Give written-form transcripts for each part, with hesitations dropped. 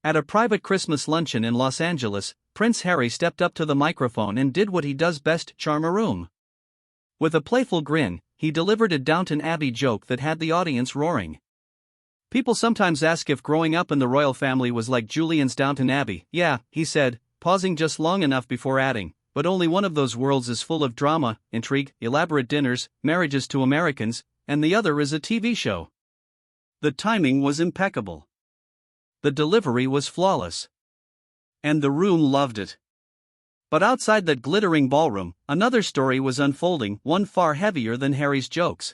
At a private Christmas luncheon in Los Angeles, Prince Harry stepped up to the microphone and did what he does best: charm a room. With a playful grin, he delivered a Downton Abbey joke that had the audience roaring. People sometimes ask if growing up in the royal family was like Julian's Downton Abbey. Yeah, he said, pausing just long enough before adding, but only one of those worlds is full of drama, intrigue, elaborate dinners, marriages to Americans, and the other is a TV show. The timing was impeccable. The delivery was flawless. And the room loved it. But outside that glittering ballroom, another story was unfolding, one far heavier than Harry's jokes.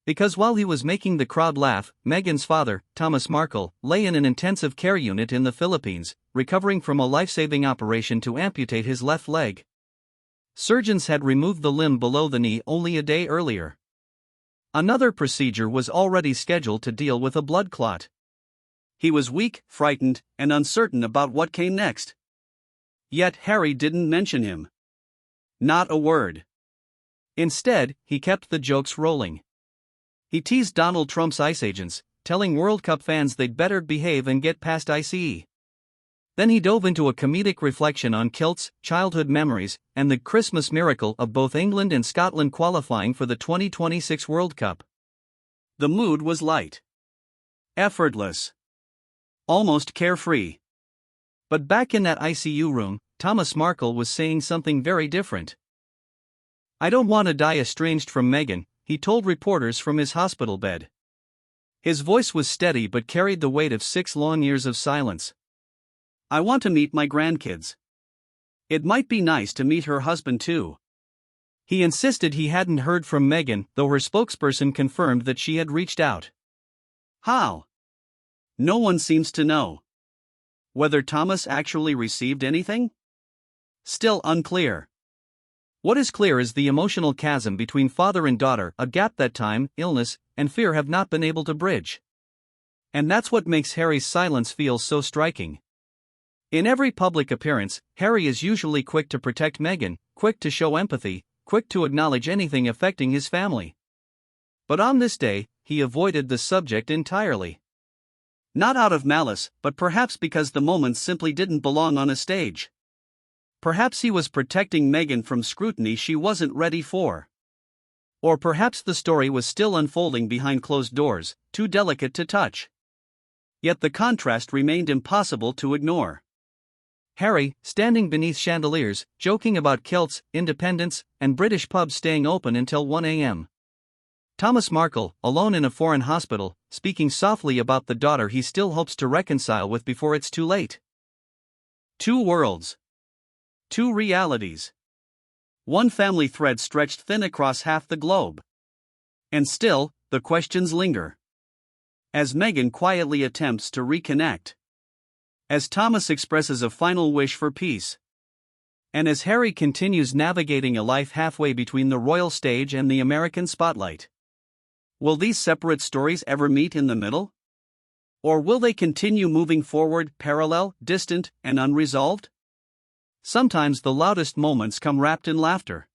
Because while he was making the crowd laugh, Meghan's father, Thomas Markle, lay in an intensive care unit in the Philippines, recovering from a life-saving operation to amputate his left leg. Surgeons had removed the limb below the knee only a day earlier. Another procedure was already scheduled to deal with a blood clot. He was weak, frightened, and uncertain about what came next. Yet Harry didn't mention him. Not a word. Instead, he kept the jokes rolling. He teased Donald Trump's ICE agents, telling World Cup fans they'd better behave and get past ICE. Then he dove into a comedic reflection on kilts, childhood memories, and the Christmas miracle of both England and Scotland qualifying for the 2026 World Cup. The mood was light. Effortless. Almost carefree. But back in that ICU room, Thomas Markle was saying something very different. "I don't want to die estranged from Meghan," he told reporters from his hospital bed. His voice was steady but carried the weight of 6 long years of silence. "I want to meet my grandkids. It might be nice to meet her husband too." He insisted he hadn't heard from Meghan, though her spokesperson confirmed that she had reached out. How? No one seems to know. Whether Thomas actually received anything? Still unclear. What is clear is the emotional chasm between father and daughter, a gap that time, illness, and fear have not been able to bridge. And that's what makes Harry's silence feel so striking. In every public appearance, Harry is usually quick to protect Meghan, quick to show empathy, quick to acknowledge anything affecting his family. But on this day, he avoided the subject entirely. Not out of malice, but perhaps because the moment simply didn't belong on a stage. Perhaps he was protecting Meghan from scrutiny she wasn't ready for. Or perhaps the story was still unfolding behind closed doors, too delicate to touch. Yet the contrast remained impossible to ignore. Harry, standing beneath chandeliers, joking about kilts, independence, and British pubs staying open until 1 a.m. Thomas Markle, alone in a foreign hospital, speaking softly about the daughter he still hopes to reconcile with before it's too late. 2 worlds. 2 realities. One family thread stretched thin across half the globe. And still, the questions linger. As Meghan quietly attempts to reconnect. As Thomas expresses a final wish for peace. And as Harry continues navigating a life halfway between the royal stage and the American spotlight. Will these separate stories ever meet in the middle? Or will they continue moving forward, parallel, distant, and unresolved? Sometimes the loudest moments come wrapped in laughter.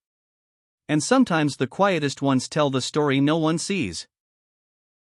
And sometimes the quietest ones tell the story no one sees.